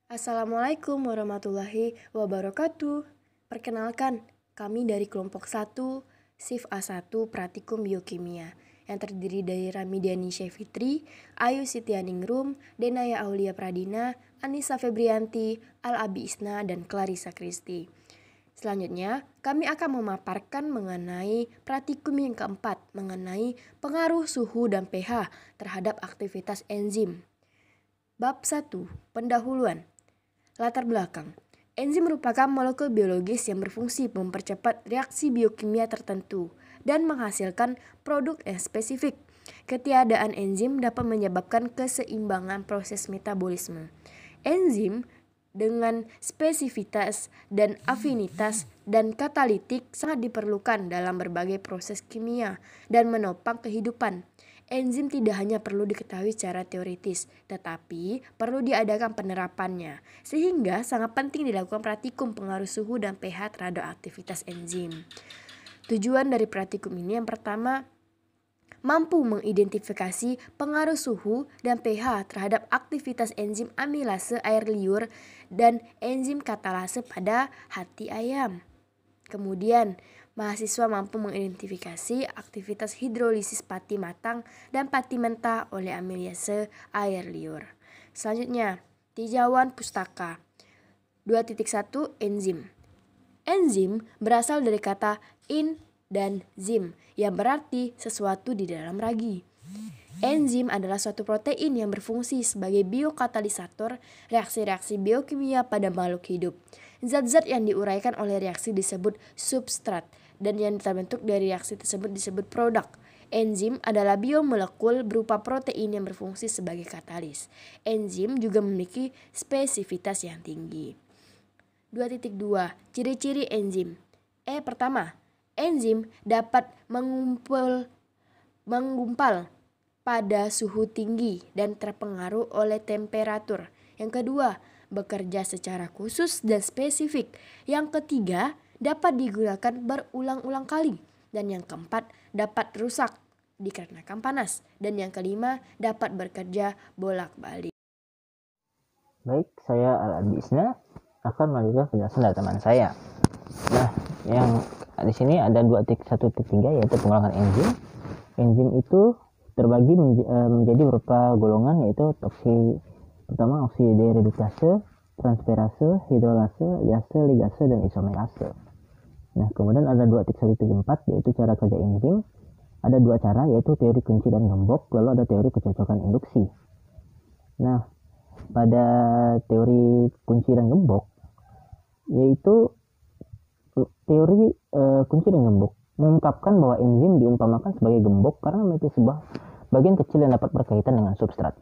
Assalamualaikum warahmatullahi wabarakatuh. Perkenalkan, kami dari kelompok 1, SIF A1 Pratikum Biokimia, yang terdiri dari Ramidiani Syefitri, Ayu Sitianingrum, Denaya Aulia Pradina, Anissa Febrianti, Al-Abi Isna, dan Clarissa Kristi. Selanjutnya, kami akan memaparkan mengenai pratikum yang keempat, mengenai pengaruh suhu dan pH terhadap aktivitas enzim. Bab 1. Pendahuluan. Latar belakang. Enzim merupakan molekul biologis yang berfungsi mempercepat reaksi biokimia tertentu dan menghasilkan produk yang spesifik. Ketiadaan enzim dapat menyebabkan keseimbangan proses metabolisme. Enzim dengan spesifitas dan afinitas dan katalitik sangat diperlukan dalam berbagai proses kimia dan menopang kehidupan. Enzim tidak hanya perlu diketahui secara teoritis, tetapi perlu diadakan penerapannya, sehingga sangat penting dilakukan praktikum pengaruh suhu dan pH terhadap aktivitas enzim. Tujuan dari praktikum ini yang pertama, mampu mengidentifikasi pengaruh suhu dan pH terhadap aktivitas enzim amilase air liur dan enzim katalase pada hati ayam. Kemudian, mahasiswa mampu mengidentifikasi aktivitas hidrolisis pati matang dan pati mentah oleh amilase air liur. Selanjutnya, tinjauan pustaka. 2.1 Enzim. Enzim berasal dari kata in dan zim yang berarti sesuatu di dalam ragi. Enzim adalah suatu protein yang berfungsi sebagai biokatalisator reaksi-reaksi biokimia pada makhluk hidup. Zat-zat yang diuraikan oleh reaksi disebut substrat dan yang terbentuk dari reaksi tersebut disebut produk. Enzim adalah biomolekul berupa protein yang berfungsi sebagai katalis. Enzim juga memiliki spesifitas yang tinggi. 2.2 Ciri-ciri enzim. Pertama, enzim dapat menggumpal pada suhu tinggi dan terpengaruh oleh temperatur. Yang kedua, bekerja secara khusus dan spesifik. Yang ketiga, dapat digunakan berulang-ulang kali. Dan yang keempat, dapat rusak dikarenakan panas. Dan yang kelima, dapat bekerja bolak-balik. Baik, saya Al-Abi Isna akan melanjutkan penjelasan dari teman saya. Nah, yang di sini ada 2.1.3 yaitu pengulangan enzim. Enzim itu terbagi menjadi beberapa golongan, yaitu pertama oksideredukase, transferase, hidrolase, liase, ligase, dan isomerase. Nah, kemudian ada 2.1.4 yaitu cara kerja enzim. Ada dua cara, yaitu teori kunci dan gembok, lalu ada teori kecocokan induksi. Nah, pada teori kunci dan gembok, yaitu teori kunci dan gembok mengungkapkan bahwa enzim diumpamakan sebagai gembok karena memiliki sebuah bagian kecil yang dapat berkaitan dengan substrat.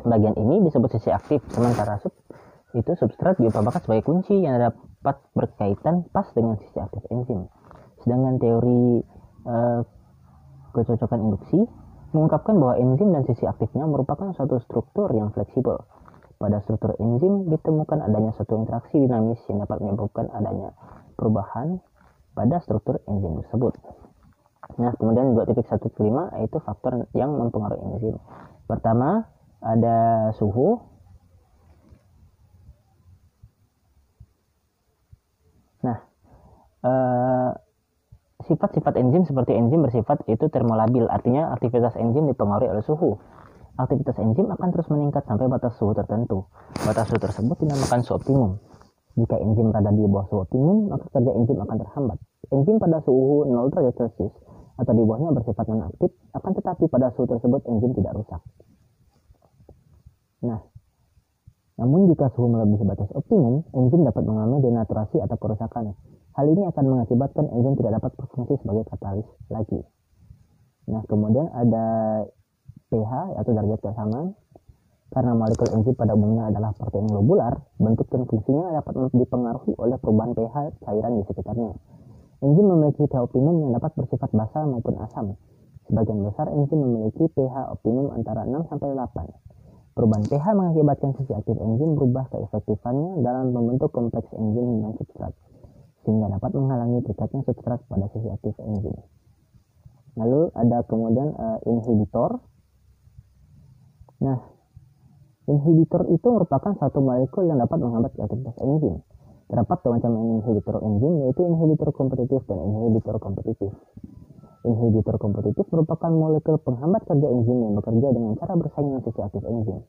Bagian ini disebut sisi aktif, sementara substrat diumpamakan sebagai kunci yang dapat berkaitan pas dengan sisi aktif enzim. Sedangkan teori kecocokan induksi mengungkapkan bahwa enzim dan sisi aktifnya merupakan suatu struktur yang fleksibel. Pada struktur enzim ditemukan adanya suatu interaksi dinamis yang dapat menyebabkan adanya perubahan pada struktur enzim tersebut. Nah, kemudian 2.1.5 yaitu faktor yang mempengaruhi enzim. Pertama, ada suhu. Nah, sifat-sifat enzim seperti enzim bersifat itu termolabil, artinya aktivitas enzim dipengaruhi oleh suhu. Aktivitas enzim akan terus meningkat sampai batas suhu tertentu. Batas suhu tersebut dinamakan suhu optimum. Jika enzim berada di bawah suhu optimum, maka kerja enzim akan terhambat. Enzim pada suhu 0 derajat Celcius atau di bawahnya bersifat non-aktif, akan tetapi pada suhu tersebut enzim tidak rusak. Nah, namun jika suhu melebihi batas optimum, enzim dapat mengalami denaturasi atau kerusakan. Hal ini akan mengakibatkan enzim tidak dapat berfungsi sebagai katalis lagi. Nah, kemudian ada pH atau derajat keasaman. Karena molekul enzim pada umumnya adalah protein globular, bentuk dan fungsinya dapat dipengaruhi oleh perubahan pH cairan di sekitarnya. Enzim memiliki pH optimum yang dapat bersifat basa maupun asam. Sebagian besar enzim memiliki pH optimum antara 6-8. Perubahan pH mengakibatkan sisi aktif enzim berubah keefektifannya dalam membentuk kompleks enzim dengan substrat, sehingga dapat menghalangi terikatnya substrat pada sisi aktif enzim. Lalu ada kemudian inhibitor. Nah, Inhibitor itu merupakan satu molekul yang dapat menghambat aktivitas enzim. Terdapat dua macam inhibitor enzim, yaitu inhibitor kompetitif dan inhibitor kompetitif. Inhibitor kompetitif merupakan molekul penghambat kerja enzim yang bekerja dengan cara bersaing dengan sisi aktif enzim.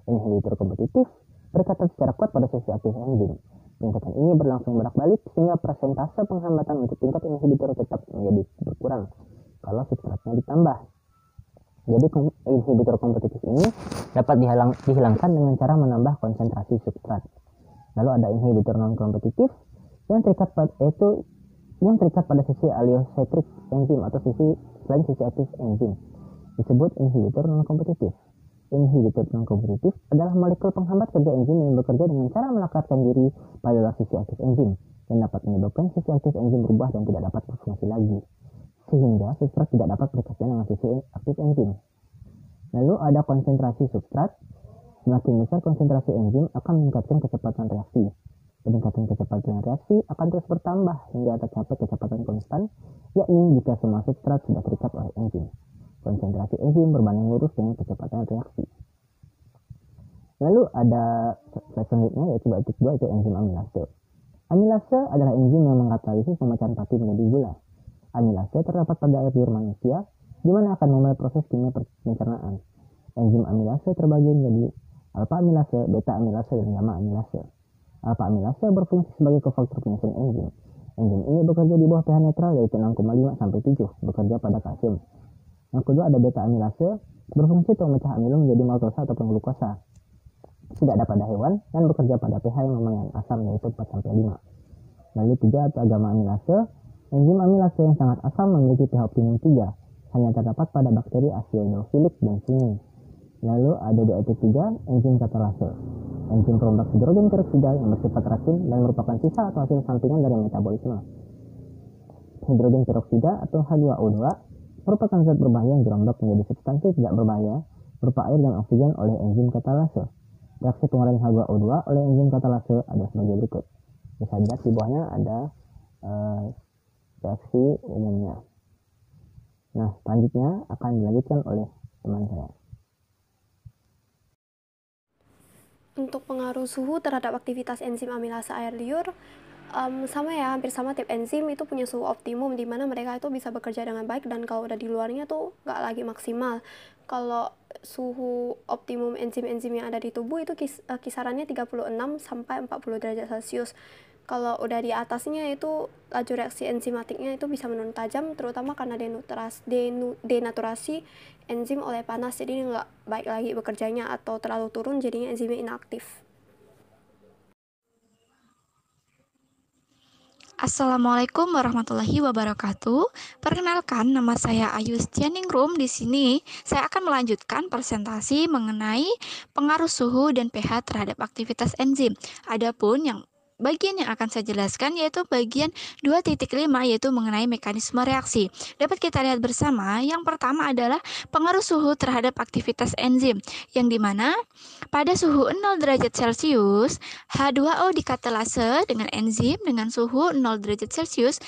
Inhibitor kompetitif berkaitan secara kuat pada sisi aktif enzim. Peningkatan ini berlangsung bolak-balik sehingga persentase penghambatan untuk tingkat inhibitor tetap menjadi berkurang kalau substratnya ditambah. Jadi inhibitor kompetitif ini dapat dihilangkan dengan cara menambah konsentrasi substrat. Lalu ada inhibitor non-kompetitif yang terikat pada sisi allocentric enzim atau selain sisi aktif enzim, disebut inhibitor non-kompetitif. Inhibitor non-kompetitif adalah molekul penghambat kerja enzim yang bekerja dengan cara melekatkan diri pada sisi aktif enzim dan dapat menyebabkan sisi aktif enzim berubah dan tidak dapat berfungsi lagi, sehingga substrat tidak dapat berkaitan dengan sisi aktif enzim. Lalu ada konsentrasi substrat. Semakin besar konsentrasi enzim akan meningkatkan kecepatan reaksi. Peningkatan kecepatan reaksi akan terus bertambah hingga tercapai kecepatan konstan, yakni jika semua substrat sudah terikat oleh enzim. Konsentrasi enzim berbanding lurus dengan kecepatan reaksi. Lalu ada slide selanjutnya, yaitu bab 2, yaitu enzim amilase. Amilase adalah enzim yang mengkatalisis pemecahan pati menjadi gula. Amilase terdapat pada air liur manusia, di mana akan memulai proses kimia pencernaan. Enzim amilase terbagi menjadi alfa amilase, beta amilase, dan gamma amilase. Alfa amilase berfungsi sebagai kofaktor penyusun enzim. Enzim ini bekerja di bawah pH netral, yaitu 6,5 sampai 7, bekerja pada kalsium. Yang kedua ada beta amilase, berfungsi untuk memecah amilum menjadi maltosa ataupun glukosa. Tidak ada pada hewan dan bekerja pada pH yang lumayan asam, yaitu 4 sampai 5. Lalu 3 atau gamma amilase, enzim amilase yang sangat asam memiliki pH optimum 3, hanya terdapat pada bakteri acidophilic dan fungi. Lalu ada 2,3 enzim katalase, enzim perombak hidrogen peroksida yang bersifat racun dan merupakan sisa atau hasil sampingan dari metabolisme. Hidrogen peroksida atau H2O2 merupakan zat berbahaya yang dirombak menjadi substansi tidak berbahaya berupa air dan oksigen oleh enzim katalase. Reaksi penguraian H2O2 oleh enzim katalase ada sebagai berikut. Bisa dilihat di bawahnya ada reaksi umumnya. Nah, selanjutnya akan dilanjutkan oleh teman saya. Untuk pengaruh suhu terhadap aktivitas enzim amilase air liur, sama ya, hampir sama. Tiap enzim itu punya suhu optimum di mana mereka itu bisa bekerja dengan baik, dan kalau udah di luarnya tuh nggak lagi maksimal. Kalau suhu optimum enzim-enzim yang ada di tubuh itu kisarannya 36 sampai 40 derajat Celcius. Kalau udah di atasnya itu laju reaksi enzimatiknya itu bisa menurun tajam, terutama karena denaturasi enzim oleh panas, jadi nggak baik lagi bekerjanya atau terlalu turun jadinya enzimnya inaktif. Assalamualaikum warahmatullahi wabarakatuh. Perkenalkan, nama saya Ayu Stianingrum. Di sini saya akan melanjutkan presentasi mengenai pengaruh suhu dan pH terhadap aktivitas enzim. Adapun yang bagian yang akan saya jelaskan yaitu bagian 2.5, yaitu mengenai mekanisme reaksi. Dapat kita lihat bersama, yang pertama adalah pengaruh suhu terhadap aktivitas enzim, yang dimana pada suhu 0 derajat Celcius, H2O dikatalase dengan enzim dengan suhu 0 derajat Celcius,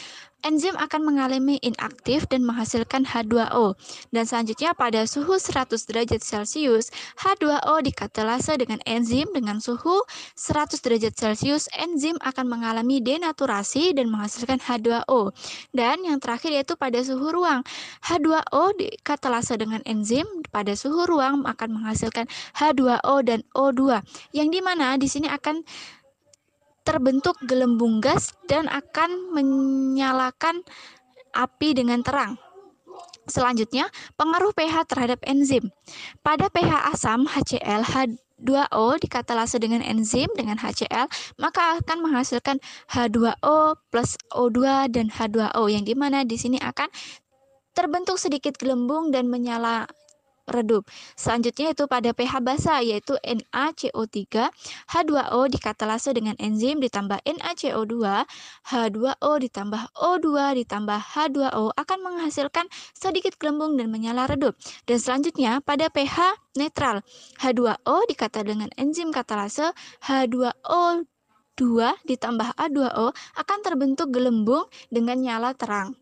enzim akan mengalami inaktif dan menghasilkan H2O. Dan selanjutnya pada suhu 100 derajat Celcius, H2O dikatalase dengan enzim dengan suhu 100 derajat Celcius, enzim akan mengalami denaturasi dan menghasilkan H2O. Dan yang terakhir yaitu pada suhu ruang, H2O dikatalase dengan enzim pada suhu ruang akan menghasilkan H2O dan O2, yang dimana di sini akan terbentuk gelembung gas dan akan menyalakan api dengan terang. Selanjutnya, pengaruh pH terhadap enzim. Pada pH asam HCl, H2O dikatalase dengan enzim dengan HCl, maka akan menghasilkan H2O plus O2 dan H2O, yang dimana di sini akan terbentuk sedikit gelembung dan menyala redup. Selanjutnya itu pada pH basa, yaitu NaCO3, H2O dikatalase dengan enzim ditambah NaCO2, H2O ditambah O2 ditambah H2O akan menghasilkan sedikit gelembung dan menyala redup. Dan selanjutnya pada pH netral, H2O dikatalase dengan enzim katalase, H2O2 ditambah A2O akan terbentuk gelembung dengan nyala terang.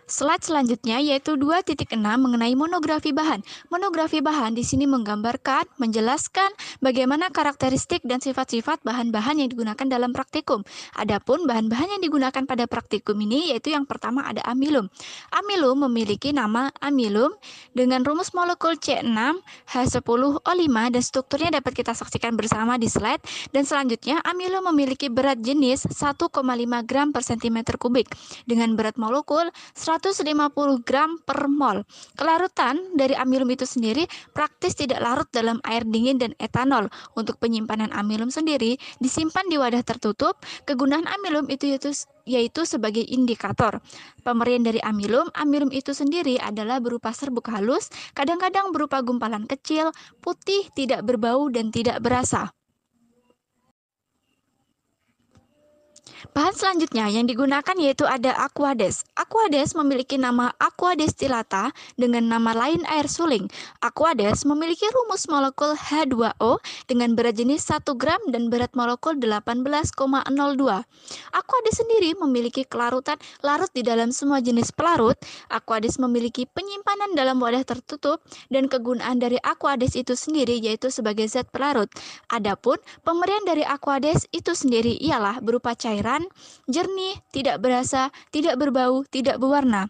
Slide selanjutnya yaitu 2.6 mengenai monografi bahan. Monografi bahan di sini menggambarkan, menjelaskan bagaimana karakteristik dan sifat-sifat bahan-bahan yang digunakan dalam praktikum. Adapun bahan-bahan yang digunakan pada praktikum ini yaitu yang pertama ada amilum. Amilum memiliki nama amilum dengan rumus molekul C6H10O5 dan strukturnya dapat kita saksikan bersama di slide. Dan selanjutnya amilum memiliki berat jenis 1,5 gram per cm kubik dengan berat molekul 150 gram per mol. Kelarutan dari amilum itu sendiri praktis tidak larut dalam air dingin dan etanol. Untuk penyimpanan amilum sendiri disimpan di wadah tertutup. Kegunaan amilum yaitu sebagai indikator. Pemberian dari amilum itu sendiri adalah berupa serbuk halus, kadang-kadang berupa gumpalan kecil, putih, tidak berbau dan tidak berasa. Bahan selanjutnya yang digunakan yaitu ada aquades. Aquades memiliki nama aqua destillata dengan nama lain air suling. Aquades memiliki rumus molekul H2O dengan berat jenis 1 gram dan berat molekul 18,02. Aquades sendiri memiliki kelarutan larut di dalam semua jenis pelarut. Aquades memiliki penyimpanan dalam wadah tertutup dan kegunaan dari aquades itu sendiri yaitu sebagai zat pelarut. Adapun pemberian dari aquades itu sendiri ialah berupa cairan jernih, tidak berasa, tidak berbau, tidak berwarna.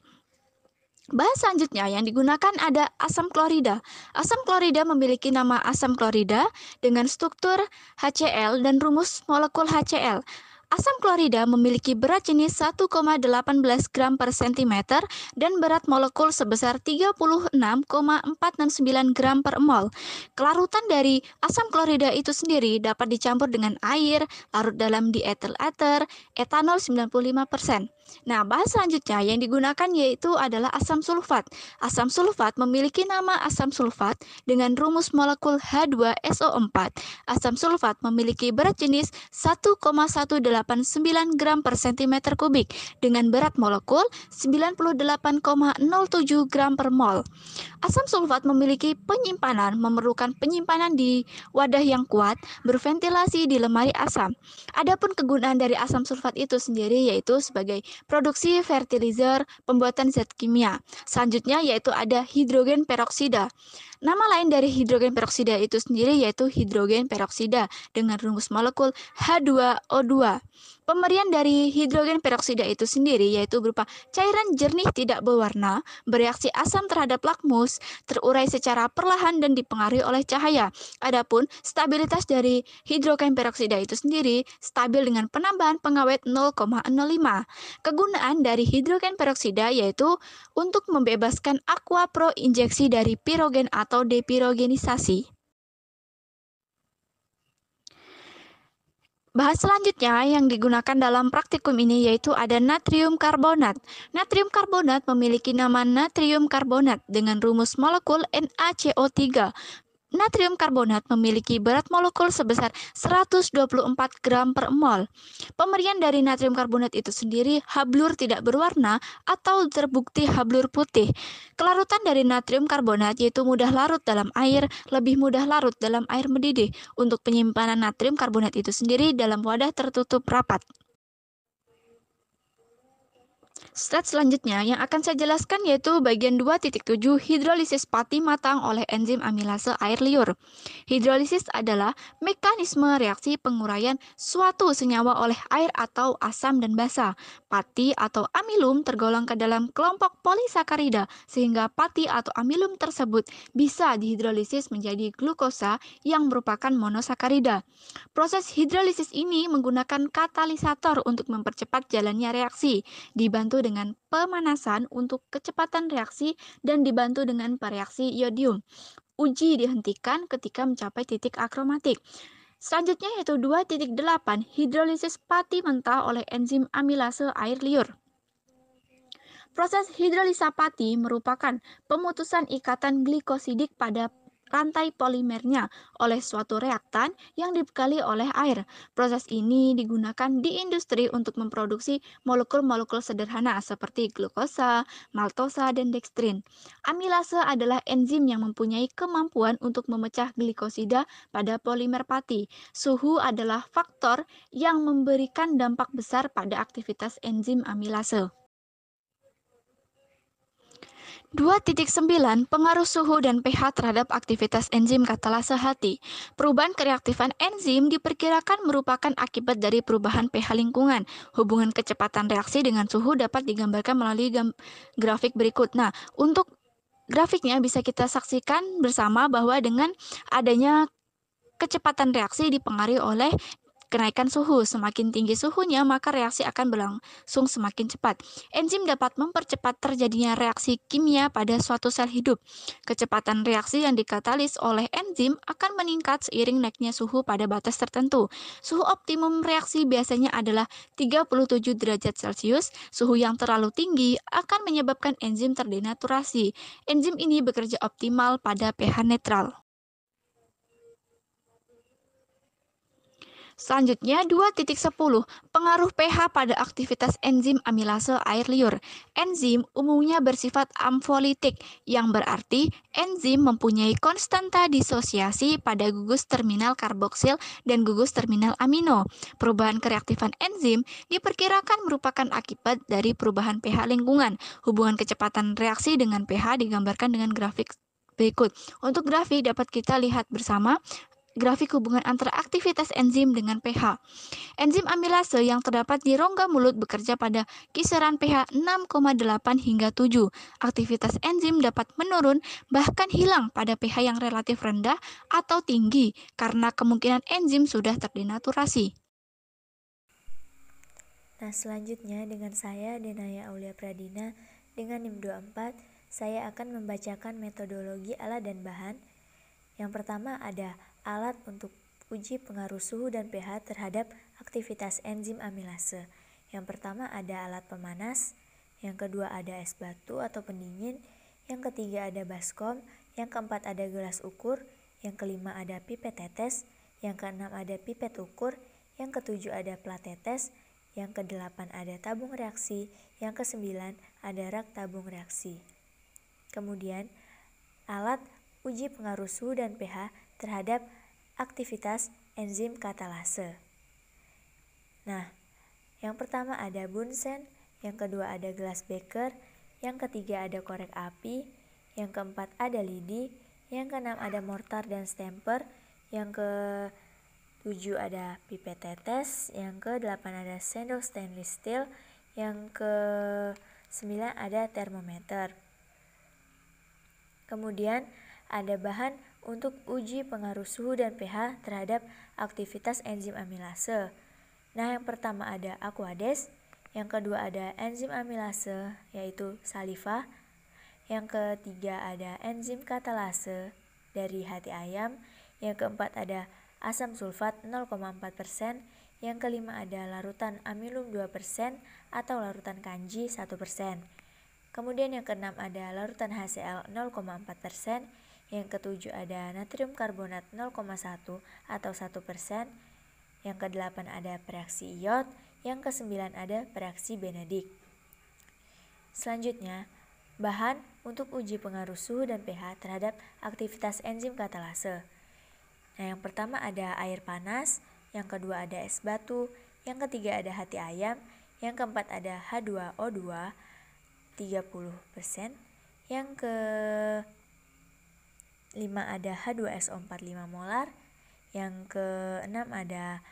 Bahan selanjutnya yang digunakan ada asam klorida. Asam klorida memiliki nama asam klorida dengan struktur HCl dan rumus molekul HCl. Asam klorida memiliki berat jenis 1,18 gram per cm dan berat molekul sebesar 36,469 gram per mol. Kelarutan dari asam klorida itu sendiri dapat dicampur dengan air, larut dalam dietil ether, etanol 95%. Nah, bahan selanjutnya yang digunakan yaitu adalah asam sulfat. Asam sulfat memiliki nama asam sulfat dengan rumus molekul H2SO4. Asam sulfat memiliki berat jenis 1,189 gram per cm kubik dengan berat molekul 98,07 gram per mol. Asam sulfat memiliki memerlukan penyimpanan di wadah yang kuat, berventilasi di lemari asam. Adapun kegunaan dari asam sulfat itu sendiri yaitu sebagai produksi fertilizer, pembuatan zat kimia. Selanjutnya yaitu ada hidrogen peroksida. Nama lain dari hidrogen peroksida itu sendiri yaitu hidrogen peroksida dengan rumus molekul H2O2. Pemberian dari hidrogen peroksida itu sendiri yaitu berupa cairan jernih tidak berwarna, bereaksi asam terhadap lakmus, terurai secara perlahan dan dipengaruhi oleh cahaya. Adapun stabilitas dari hidrogen peroksida itu sendiri stabil dengan penambahan pengawet 0,05. Kegunaan dari hidrogen peroksida yaitu untuk membebaskan aqua pro injeksi dari pirogen atau depirogenisasi. Bahan selanjutnya yang digunakan dalam praktikum ini yaitu ada natrium karbonat. Natrium karbonat memiliki nama natrium karbonat dengan rumus molekul NaCO3. Natrium karbonat memiliki berat molekul sebesar 124 gram per mol. Pemberian dari natrium karbonat itu sendiri hablur tidak berwarna atau terbukti hablur putih. Kelarutan dari natrium karbonat yaitu mudah larut dalam air, lebih mudah larut dalam air mendidih. Untuk penyimpanan natrium karbonat itu sendiri dalam wadah tertutup rapat. Slide selanjutnya yang akan saya jelaskan yaitu bagian 2.7 hidrolisis pati matang oleh enzim amilase air liur. Hidrolisis adalah mekanisme reaksi penguraian suatu senyawa oleh air atau asam dan basa. Pati atau amilum tergolong ke dalam kelompok polisakarida sehingga pati atau amilum tersebut bisa dihidrolisis menjadi glukosa yang merupakan monosakarida. Proses hidrolisis ini menggunakan katalisator untuk mempercepat jalannya reaksi, dibantu dengan pemanasan untuk kecepatan reaksi dan dibantu dengan pereaksi iodium. Uji dihentikan ketika mencapai titik akromatik. Selanjutnya yaitu 2.8 hidrolisis pati mentah oleh enzim amilase air liur. Proses hidrolisa pati merupakan pemutusan ikatan glikosidik pada rantai polimernya oleh suatu reaktan yang dibekali oleh air. Proses ini digunakan di industri untuk memproduksi molekul-molekul sederhana seperti glukosa, maltosa, dan dextrin. Amilase adalah enzim yang mempunyai kemampuan untuk memecah glikosida pada polimer pati. Suhu adalah faktor yang memberikan dampak besar pada aktivitas enzim amilase. 2.9 Pengaruh suhu dan pH terhadap aktivitas enzim katalase hati. Perubahan kereaktifan enzim diperkirakan merupakan akibat dari perubahan pH lingkungan. Hubungan kecepatan reaksi dengan suhu dapat digambarkan melalui grafik berikut. Nah, untuk grafiknya bisa kita saksikan bersama bahwa dengan adanya kecepatan reaksi dipengaruhi oleh kenaikan suhu. Semakin tinggi suhunya, maka reaksi akan berlangsung semakin cepat. Enzim dapat mempercepat terjadinya reaksi kimia pada suatu sel hidup. Kecepatan reaksi yang dikatalis oleh enzim akan meningkat seiring naiknya suhu pada batas tertentu. Suhu optimum reaksi biasanya adalah 37 derajat Celcius. Suhu yang terlalu tinggi akan menyebabkan enzim terdenaturasi. Enzim ini bekerja optimal pada pH netral. Selanjutnya 2.10 Pengaruh pH pada aktivitas enzim amilase air liur. Enzim umumnya bersifat amfolitik, yang berarti enzim mempunyai konstanta disosiasi pada gugus terminal karboksil dan gugus terminal amino. Perubahan kereaktifan enzim diperkirakan merupakan akibat dari perubahan pH lingkungan. Hubungan kecepatan reaksi dengan pH digambarkan dengan grafik berikut. Untuk grafik dapat kita lihat bersama grafik hubungan antara aktivitas enzim dengan pH. Enzim amilase yang terdapat di rongga mulut bekerja pada kisaran pH 6,8 hingga 7. Aktivitas enzim dapat menurun bahkan hilang pada pH yang relatif rendah atau tinggi karena kemungkinan enzim sudah terdenaturasi. Nah, selanjutnya dengan saya Denaya Aulia Pradina dengan NIM 24, saya akan membacakan metodologi alat dan bahan. Yang pertama ada alat untuk uji pengaruh suhu dan pH terhadap aktivitas enzim amilase. Yang pertama ada alat pemanas, yang kedua ada es batu atau pendingin, yang ketiga ada baskom, yang keempat ada gelas ukur, yang kelima ada pipet tetes, yang keenam ada pipet ukur, yang ketujuh ada plat tetes, yang kedelapan ada tabung reaksi, yang kesembilan ada rak tabung reaksi. Kemudian alat uji pengaruh suhu dan pH terhadap aktivitas enzim katalase. Nah, yang pertama ada Bunsen, yang kedua ada gelas beker, yang ketiga ada korek api, yang keempat ada lidi, yang keenam ada mortar dan stemper, yang ketujuh ada pipet tetes, yang kedelapan ada sendok stainless steel, yang ke-9 ada termometer. Kemudian ada bahan untuk uji pengaruh suhu dan pH terhadap aktivitas enzim amilase. Nah, yang pertama ada Aquades, yang kedua ada enzim amilase yaitu saliva, yang ketiga ada enzim katalase dari hati ayam, yang keempat ada asam sulfat 0,4%, yang kelima ada larutan amilum 2% atau larutan kanji 1%. Kemudian yang keenam ada larutan HCl 0,4%, yang ketujuh ada natrium karbonat 0,1 atau 1%, yang kedelapan ada pereaksi iod, yang kesembilan ada pereaksi Benedict. Selanjutnya, bahan untuk uji pengaruh suhu dan pH terhadap aktivitas enzim katalase. Nah, yang pertama ada air panas, yang kedua ada es batu, yang ketiga ada hati ayam, yang keempat ada H2O2 30%, yang ke-5 ada H2SO4 5 molar, yang ke-6 ada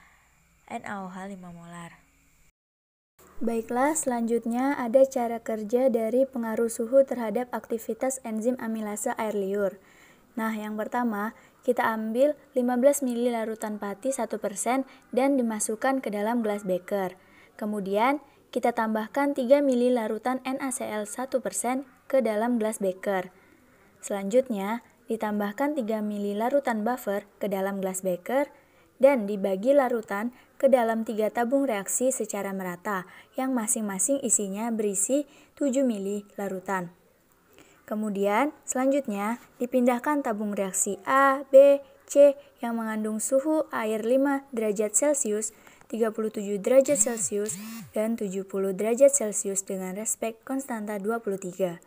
NaOH 5 molar. Baiklah, selanjutnya ada cara kerja dari pengaruh suhu terhadap aktivitas enzim amilase air liur. Nah, yang pertama, kita ambil 15 ml larutan pati 1% dan dimasukkan ke dalam gelas beker. Kemudian, kita tambahkan 3 ml larutan NaCl 1% ke dalam gelas beker. Selanjutnya, ditambahkan 3 ml larutan buffer ke dalam gelas beker dan dibagi larutan ke dalam 3 tabung reaksi secara merata yang masing-masing isinya berisi 7 ml larutan. Kemudian, selanjutnya dipindahkan tabung reaksi A, B, C yang mengandung suhu air 5 derajat Celcius, 37 derajat Celcius, dan 70 derajat Celcius dengan respek konstanta 23.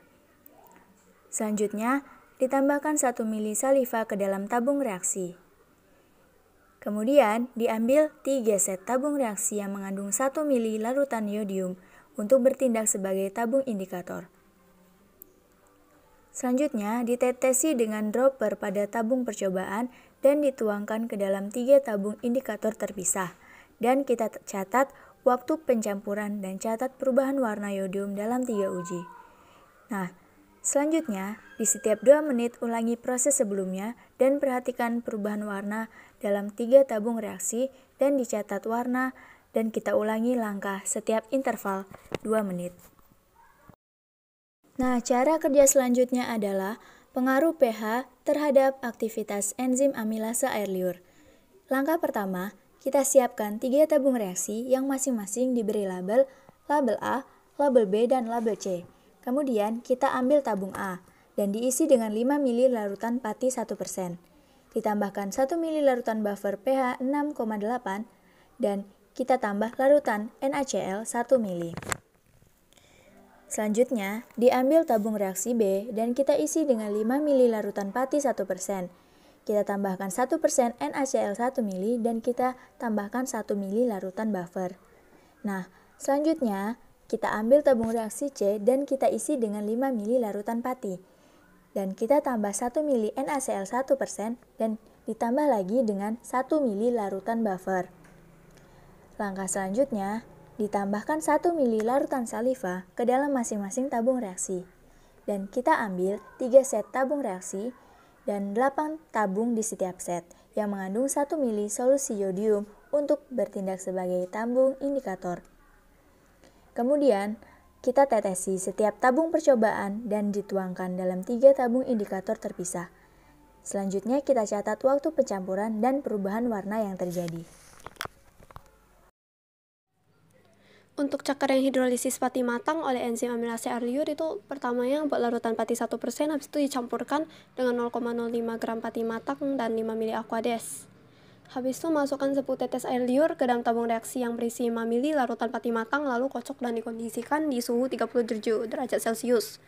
Selanjutnya, ditambahkan 1 ml saliva ke dalam tabung reaksi. Kemudian, diambil 3 set tabung reaksi yang mengandung 1 ml larutan yodium untuk bertindak sebagai tabung indikator. Selanjutnya, ditetesi dengan dropper pada tabung percobaan dan dituangkan ke dalam 3 tabung indikator terpisah. Dan kita catat waktu pencampuran dan catat perubahan warna yodium dalam 3 uji. Nah, selanjutnya, di setiap 2 menit ulangi proses sebelumnya dan perhatikan perubahan warna dalam 3 tabung reaksi dan dicatat warna dan kita ulangi langkah setiap interval 2 menit. Nah, cara kerja selanjutnya adalah pengaruh pH terhadap aktivitas enzim amilase air liur. Langkah pertama, kita siapkan 3 tabung reaksi yang masing-masing diberi label A, label B, dan label C. Kemudian, kita ambil tabung A dan diisi dengan 5 ml larutan pati 1%. Ditambahkan 1 ml larutan buffer pH 6,8 dan kita tambah larutan NaCl 1 ml. Selanjutnya, diambil tabung reaksi B dan kita isi dengan 5 ml larutan pati 1%. Kita tambahkan 1% NaCl 1 ml dan kita tambahkan 1 ml larutan buffer. Nah, selanjutnya kita ambil tabung reaksi C dan kita isi dengan 5 ml larutan pati. Dan kita tambah 1 ml NaCl 1% dan ditambah lagi dengan 1 ml larutan buffer. Langkah selanjutnya, ditambahkan 1 ml larutan saliva ke dalam masing-masing tabung reaksi. Dan kita ambil 3 set tabung reaksi dan 8 tabung di setiap set yang mengandung 1 ml solusi yodium untuk bertindak sebagai tabung indikator. Kemudian, kita tetesi setiap tabung percobaan dan dituangkan dalam 3 tabung indikator terpisah. Selanjutnya kita catat waktu pencampuran dan perubahan warna yang terjadi. Untuk cakar yang hidrolisis pati matang oleh enzim amilase air liur itu pertamanya buat larutan pati 1%, habis itu dicampurkan dengan 0,05 gram pati matang dan 5 ml aquades. Habis itu masukkan 10 tetes air liur ke dalam tabung reaksi yang berisi 5 ml larutan pati matang, lalu kocok dan dikondisikan di suhu 37 derajat Celcius.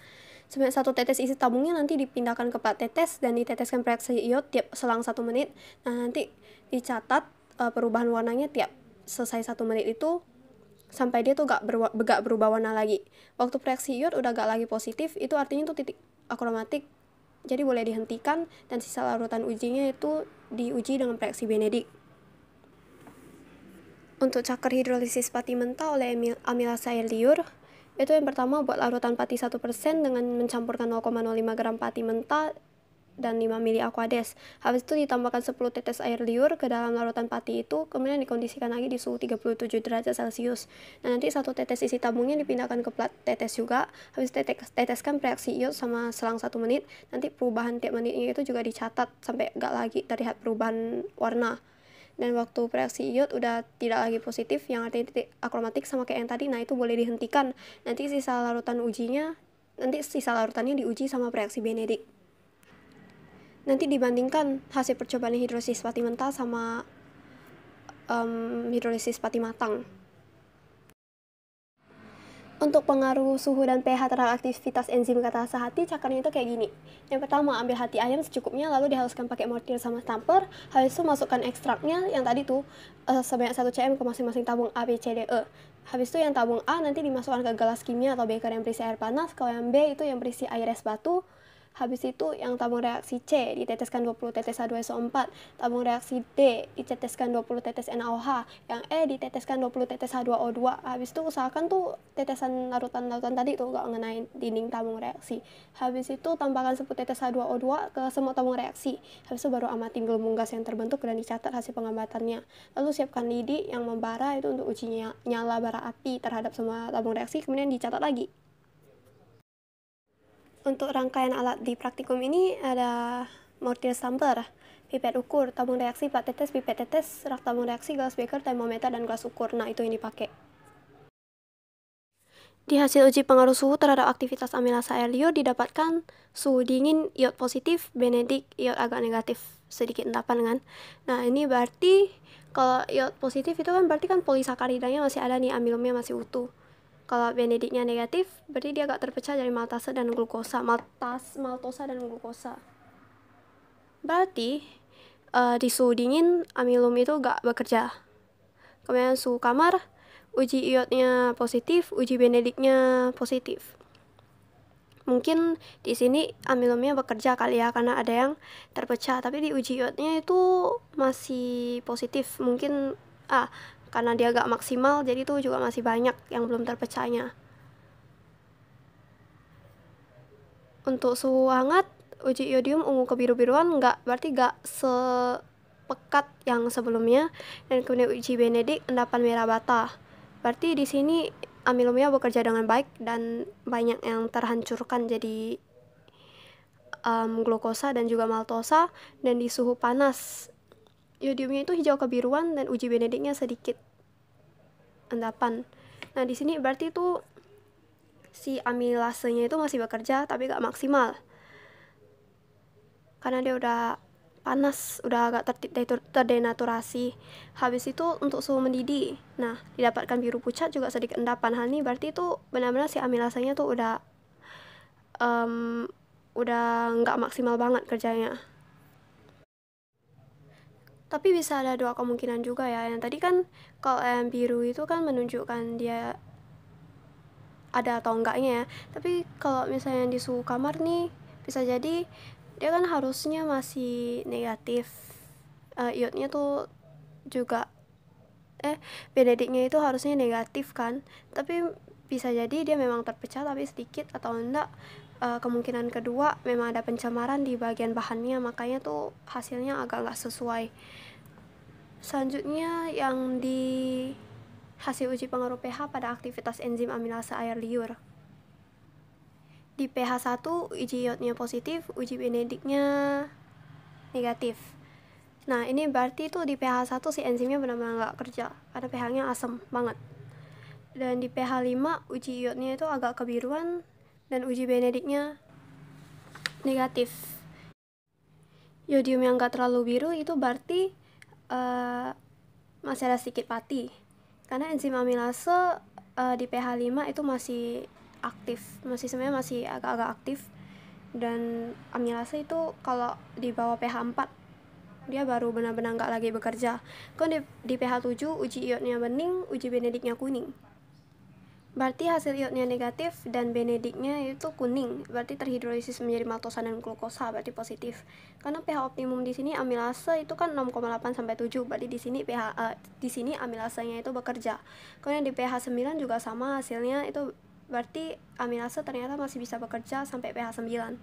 Sebanyak 1 tetes isi tabungnya nanti dipindahkan ke plat tetes dan diteteskan pereaksi iod tiap selang 1 menit. Nah, nanti dicatat perubahan warnanya tiap selesai 1 menit itu sampai dia tuh gak berubah warna lagi. Waktu reaksi iod udah gak lagi positif, itu artinya tuh titik akromatik, jadi boleh dihentikan dan sisa larutan ujinya itu diuji dengan reaksi Benedict. Untuk cakar hidrolisis pati mentah oleh amilase air liur, itu yang pertama buat larutan pati 1% dengan mencampurkan 0,05 gram pati mentah dan 5 ml aquades. Habis itu ditambahkan 10 tetes air liur ke dalam larutan pati itu, kemudian dikondisikan lagi di suhu 37 derajat Celcius. Nah, nanti 1 tetes isi tabungnya dipindahkan ke plat tetes juga. Habis teteskan reaksi iod sama selang 1 menit. Nanti perubahan tiap menitnya itu juga dicatat sampai gak lagi terlihat perubahan warna. Dan waktu reaksi iod udah tidak lagi positif, yang artinya titik akromatik sama kayak yang tadi, nah itu boleh dihentikan. Nanti sisa larutannya diuji sama reaksi Benedict. Nanti dibandingkan hasil percobaan hidrolisis pati mentah sama hidrolisis pati matang. Untuk pengaruh suhu dan pH terhadap aktivitas enzim katase hati, cakarnya itu kayak gini. Yang pertama, ambil hati ayam secukupnya, lalu dihaluskan pakai mortir sama stamper. Habis itu masukkan ekstraknya yang tadi tuh sebanyak 1 cm ke masing-masing tabung A, B, C, D, E. Habis itu yang tabung A nanti dimasukkan ke gelas kimia atau beker yang berisi air panas. Kalau yang B itu yang berisi air es batu. Habis itu yang tabung reaksi C diteteskan 20 tetes H2SO4, tabung reaksi D diteteskan 20 tetes NaOH, yang E diteteskan 20 tetes H2O2. Habis itu usahakan tuh tetesan larutan tadi tuh gak ngenain dinding tabung reaksi. Habis itu tambahkan 10 tetes H2O2 ke semua tabung reaksi. Habis itu baru amatin gelembung gas yang terbentuk dan dicatat hasil pengamatannya. Lalu siapkan lidi yang membara itu untuk uji nyala bara api terhadap semua tabung reaksi, kemudian dicatat lagi. Untuk rangkaian alat di praktikum ini ada mortir stamper, pipet ukur, tabung reaksi, plat tetes, pipet tetes, rak tabung reaksi, gelas beker, termometer, dan gelas ukur. Nah, itu yang dipakai. Di hasil uji pengaruh suhu terhadap aktivitas amilase air liur didapatkan suhu dingin iod positif, Benedict iod agak negatif, sedikit endapan kan. Nah, ini berarti kalau iod positif itu kan berarti kan polisakaridanya masih ada nih, amilumnya masih utuh. Kalau Benedictnya negatif, berarti dia agak terpecah dari maltosa dan glukosa. Berarti di suhu dingin amilum itu gak bekerja. Kemudian suhu kamar, uji iodnya positif, uji Benedictnya positif. mungkin di sini amilumnya bekerja kali ya, karena ada yang terpecah, tapi di uji iodnya itu masih positif. Mungkin karena dia gak maksimal, jadi itu juga masih banyak yang belum terpecahnya. Untuk suhu hangat, uji iodium ungu kebiru-biruan berarti gak sepekat yang sebelumnya. Dan kemudian uji benedik endapan merah bata, berarti di sini amilumnya bekerja dengan baik dan banyak yang terhancurkan jadi glukosa dan juga maltosa. Dan di suhu panas, iodiumnya itu hijau kebiruan dan uji benediknya sedikit endapan. Nah di sini berarti itu si amilasenya itu masih bekerja tapi gak maksimal, karena dia udah panas, udah agak terdenaturasi. Habis itu untuk suhu mendidih, nah didapatkan biru pucat juga sedikit endapan. Hal ini berarti itu benar-benar si amilasanya tuh udah nggak maksimal banget kerjanya. Tapi bisa ada dua kemungkinan juga ya. Yang tadi kan kalau yang biru itu kan menunjukkan dia ada atau enggaknya ya. Tapi kalau misalnya di suhu kamar nih, bisa jadi dia kan harusnya masih negatif. Iodnya tuh juga benediknya itu harusnya negatif kan. Tapi bisa jadi dia memang terpecah tapi sedikit, atau enggak kemungkinan kedua memang ada pencemaran di bagian bahannya, makanya tuh hasilnya agak nggak sesuai. Selanjutnya yang di hasil uji pengaruh pH pada aktivitas enzim amilase air liur. Di pH 1 uji iodnya positif, uji benediknya negatif. Nah ini berarti tuh di pH 1 si enzimnya benar-benar nggak kerja, karena pH-nya asam banget. Dan di pH 5 uji iodnya itu agak kebiruan dan uji benediknya negatif. Iodium yang nggak terlalu biru itu berarti masih ada sedikit pati, karena enzim amilase di pH 5 itu masih aktif, sebenarnya masih agak-agak aktif. Dan amilase itu kalau di bawah pH 4 dia baru benar-benar nggak lagi bekerja. Kalau di pH 7 uji iodnya bening, uji benediknya kuning, berarti hasil iodnya negatif dan benediknya itu kuning, berarti terhidrolisis menjadi maltosa dan glukosa, berarti positif. Karena pH optimum di sini amilase itu kan 6,8 sampai 7, berarti di sini amilasenya itu bekerja. Kalau yang di pH 9 juga sama hasilnya, itu berarti amilase ternyata masih bisa bekerja sampai pH 9.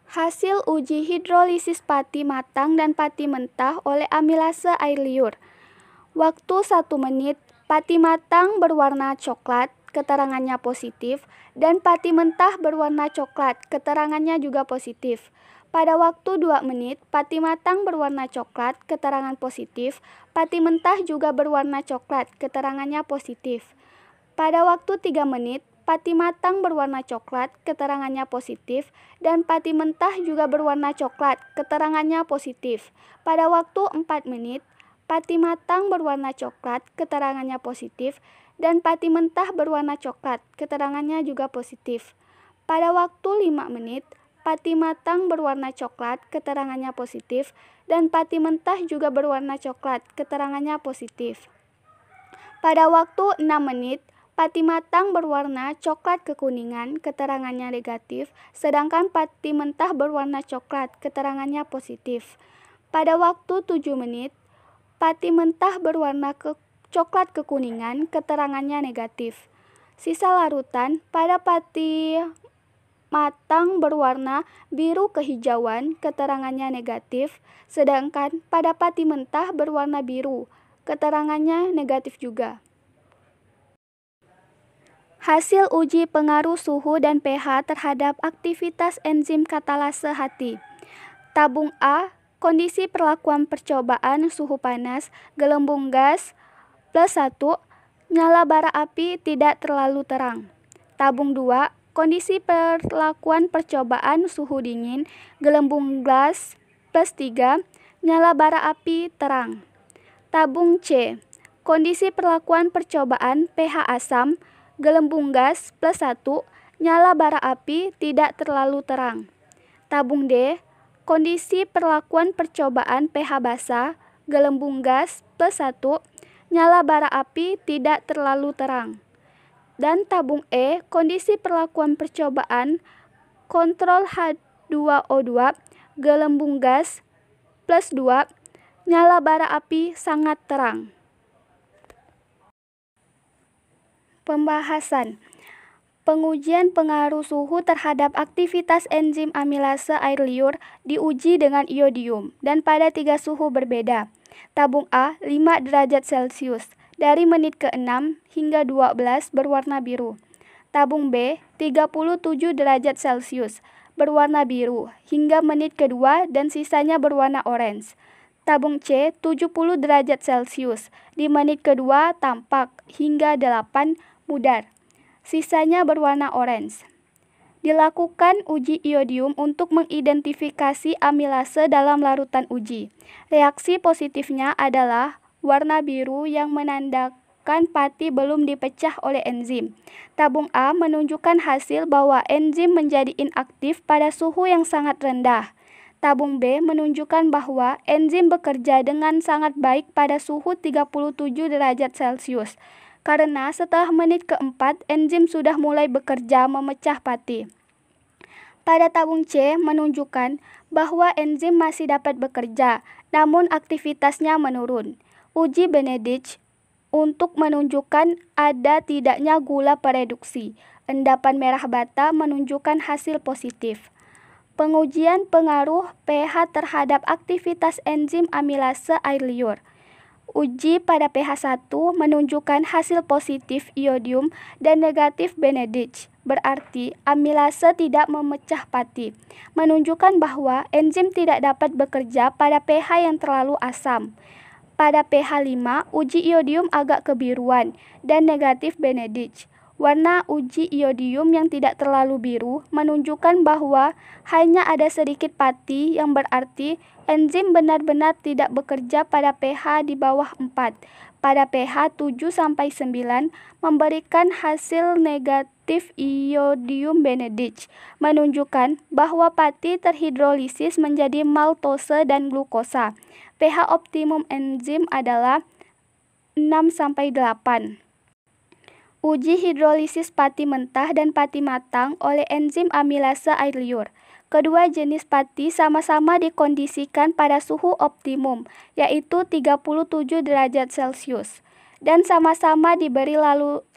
Hasil uji hidrolisis pati matang dan pati mentah oleh amilase air liur. Waktu 1 menit, pati matang berwarna coklat, keterangannya positif, dan pati mentah berwarna coklat, keterangannya juga positif. Pada waktu 2 menit, pati matang berwarna coklat, keterangan positif, pati mentah juga berwarna coklat, keterangannya positif. Pada waktu 3 menit, pati matang berwarna coklat, keterangannya positif, dan pati mentah juga berwarna coklat, keterangannya positif. Pada waktu 4 menit, pati matang berwarna coklat, keterangannya positif, dan pati mentah berwarna coklat, keterangannya juga positif. Pada waktu 5 menit, pati matang berwarna coklat, keterangannya positif, dan pati mentah juga berwarna coklat, keterangannya positif. Pada waktu 6 menit, pati matang berwarna coklat kekuningan, keterangannya negatif, sedangkan pati mentah berwarna coklat, keterangannya positif. Pada waktu 7 menit, pati mentah berwarna coklat kekuningan, keterangannya negatif. Sisa larutan pada pati matang berwarna biru kehijauan, keterangannya negatif, sedangkan pada pati mentah berwarna biru, keterangannya negatif juga. Hasil uji pengaruh suhu dan pH terhadap aktivitas enzim katalase hati. Tabung A, kondisi perlakuan percobaan suhu panas, gelembung gas +1, nyala bara api tidak terlalu terang. Tabung 2, kondisi perlakuan percobaan suhu dingin, gelembung gas +3, nyala bara api terang. Tabung C, kondisi perlakuan percobaan pH asam, gelembung gas +1, nyala bara api tidak terlalu terang. Tabung D, kondisi perlakuan percobaan pH basa, gelembung gas +1, nyala bara api tidak terlalu terang. Dan tabung E, kondisi perlakuan percobaan kontrol H2O2 gelembung gas plus 2, nyala bara api sangat terang. Pembahasan. Pengujian pengaruh suhu terhadap aktivitas enzim amilase air liur diuji dengan iodium dan pada 3 suhu berbeda. Tabung A 5 derajat Celcius dari menit ke-6 hingga 12 berwarna biru. Tabung B 37 derajat Celcius berwarna biru hingga menit kedua dan sisanya berwarna orange. Tabung C 70 derajat Celcius di menit kedua tampak hingga 8 mudar. Sisanya berwarna orange. Dilakukan uji iodium untuk mengidentifikasi amilase dalam larutan uji. Reaksi positifnya adalah warna biru yang menandakan pati belum dipecah oleh enzim. Tabung A menunjukkan hasil bahwa enzim menjadi inaktif pada suhu yang sangat rendah. Tabung B menunjukkan bahwa enzim bekerja dengan sangat baik pada suhu 37 derajat Celcius. Karena setelah menit keempat, enzim sudah mulai bekerja memecah pati. Pada tabung C menunjukkan bahwa enzim masih dapat bekerja, namun aktivitasnya menurun. Uji Benedict untuk menunjukkan ada tidaknya gula pereduksi. Endapan merah bata menunjukkan hasil positif. Pengujian pengaruh pH terhadap aktivitas enzim amilase air liur. Uji pada pH 1 menunjukkan hasil positif iodium dan negatif Benedict. Berarti amilase tidak memecah pati, menunjukkan bahwa enzim tidak dapat bekerja pada pH yang terlalu asam. Pada pH 5, uji iodium agak kebiruan dan negatif Benedict. Warna uji iodium yang tidak terlalu biru menunjukkan bahwa hanya ada sedikit pati yang berarti enzim benar-benar tidak bekerja pada pH di bawah 4. Pada pH 7-9 memberikan hasil negatif iodium Benedict, menunjukkan bahwa pati terhidrolisis menjadi maltose dan glukosa. pH optimum enzim adalah 6-8. Uji hidrolisis pati mentah dan pati matang oleh enzim amilase air liur. Kedua jenis pati sama-sama dikondisikan pada suhu optimum, yaitu 37 derajat Celcius, dan sama-sama diberi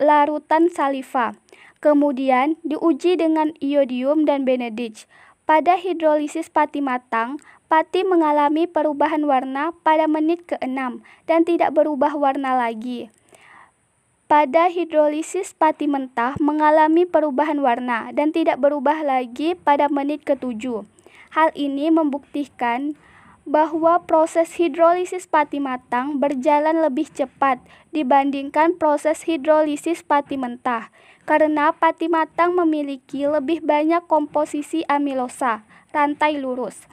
larutan saliva. Kemudian diuji dengan iodium dan Benedict. Pada hidrolisis pati matang, pati mengalami perubahan warna pada menit ke-6 dan tidak berubah warna lagi. Pada hidrolisis pati mentah mengalami perubahan warna dan tidak berubah lagi pada menit ke-7. Hal ini membuktikan bahwa proses hidrolisis pati matang berjalan lebih cepat dibandingkan proses hidrolisis pati mentah, karena pati matang memiliki lebih banyak komposisi amilosa, rantai lurus,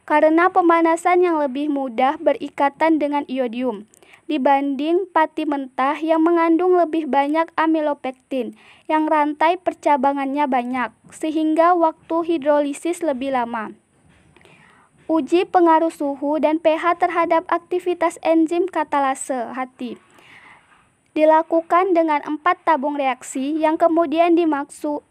karena pemanasan yang lebih mudah berikatan dengan iodium dibanding pati mentah yang mengandung lebih banyak amilopektin yang rantai percabangannya banyak, sehingga waktu hidrolisis lebih lama. Uji pengaruh suhu dan pH terhadap aktivitas enzim katalase hati dilakukan dengan 4 tabung reaksi yang kemudian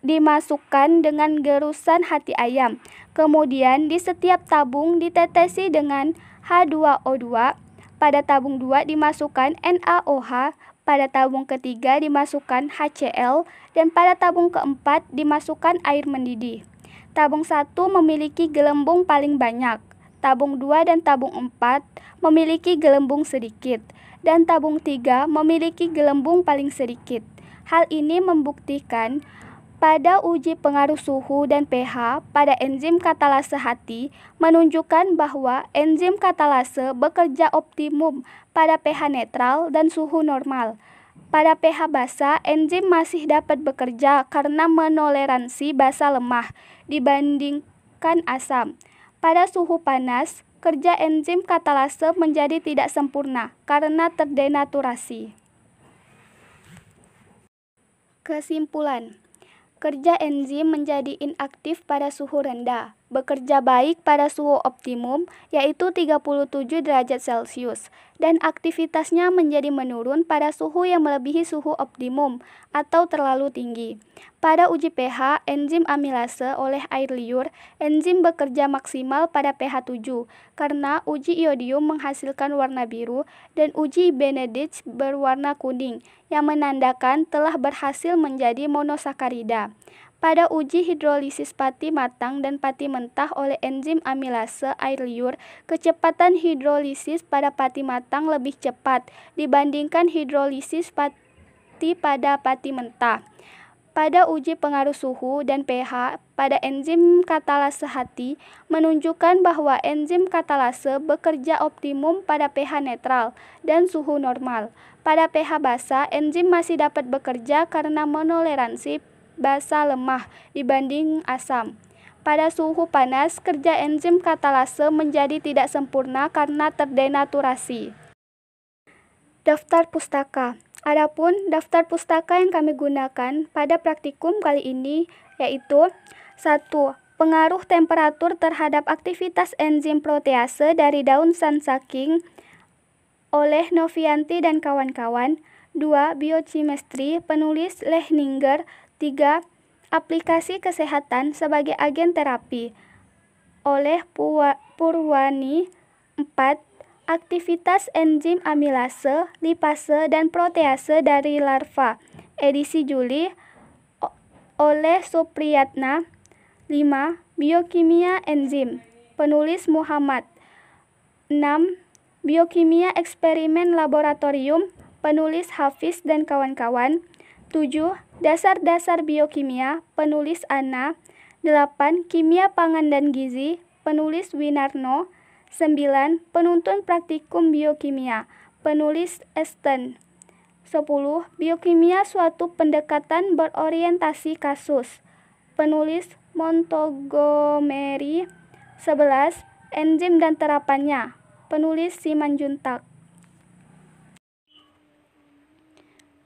dimasukkan dengan gerusan hati ayam. Kemudian di setiap tabung ditetesi dengan H2O2. Pada tabung 2 dimasukkan NaOH, pada tabung ketiga dimasukkan HCl, dan pada tabung keempat dimasukkan air mendidih. Tabung 1 memiliki gelembung paling banyak, tabung 2 dan tabung 4 memiliki gelembung sedikit, dan tabung 3 memiliki gelembung paling sedikit. Hal ini membuktikan pada uji pengaruh suhu dan pH pada enzim katalase hati menunjukkan bahwa enzim katalase bekerja optimum pada pH netral dan suhu normal. Pada pH basa, enzim masih dapat bekerja karena menoleransi basa lemah dibandingkan asam. Pada suhu panas, kerja enzim katalase menjadi tidak sempurna karena terdenaturasi. Kesimpulan. Kerja enzim menjadi inaktif pada suhu rendah. bekerja baik pada suhu optimum, yaitu 37 derajat Celcius, dan aktivitasnya menjadi menurun pada suhu yang melebihi suhu optimum atau terlalu tinggi. Pada uji pH enzim amilase oleh air liur, enzim bekerja maksimal pada pH 7 karena uji iodium menghasilkan warna biru dan uji Benedict berwarna kuning yang menandakan telah berhasil menjadi monosakarida. Pada uji hidrolisis pati matang dan pati mentah oleh enzim amilase air liur, kecepatan hidrolisis pada pati matang lebih cepat dibandingkan hidrolisis pati pada pati mentah. Pada uji pengaruh suhu dan pH pada enzim katalase hati menunjukkan bahwa enzim katalase bekerja optimum pada pH netral dan suhu normal. Pada pH basa, enzim masih dapat bekerja karena monoleransi basa lemah dibanding asam. Pada suhu panas, kerja enzim katalase menjadi tidak sempurna karena terdenaturasi. Daftar pustaka. Adapun daftar pustaka yang kami gunakan pada praktikum kali ini yaitu 1. Pengaruh temperatur terhadap aktivitas enzim protease dari daun Sansaking oleh Novianti dan kawan-kawan. 2. Biochemistry, penulis Lehninger. 3. Aplikasi kesehatan sebagai agen terapi oleh Purwani. 4. Aktivitas enzim amilase, lipase, dan protease dari larva edisi Juli oleh Supriyatna. 5. Biokimia enzim, penulis Muhammad. 6. Biokimia eksperimen laboratorium, penulis Hafiz dan kawan-kawan. 7. Dasar-dasar biokimia, penulis Ana. 8. Kimia pangan dan gizi, penulis Winarno. 9. Penuntun praktikum biokimia, penulis Esten. 10. Biokimia suatu pendekatan berorientasi kasus, penulis Montgomery. 11. Enzim dan terapannya, penulis Simanjuntak.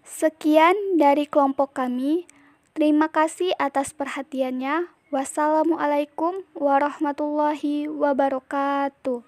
Sekian dari kelompok kami. Terima kasih atas perhatiannya. Wassalamualaikum warahmatullahi wabarakatuh.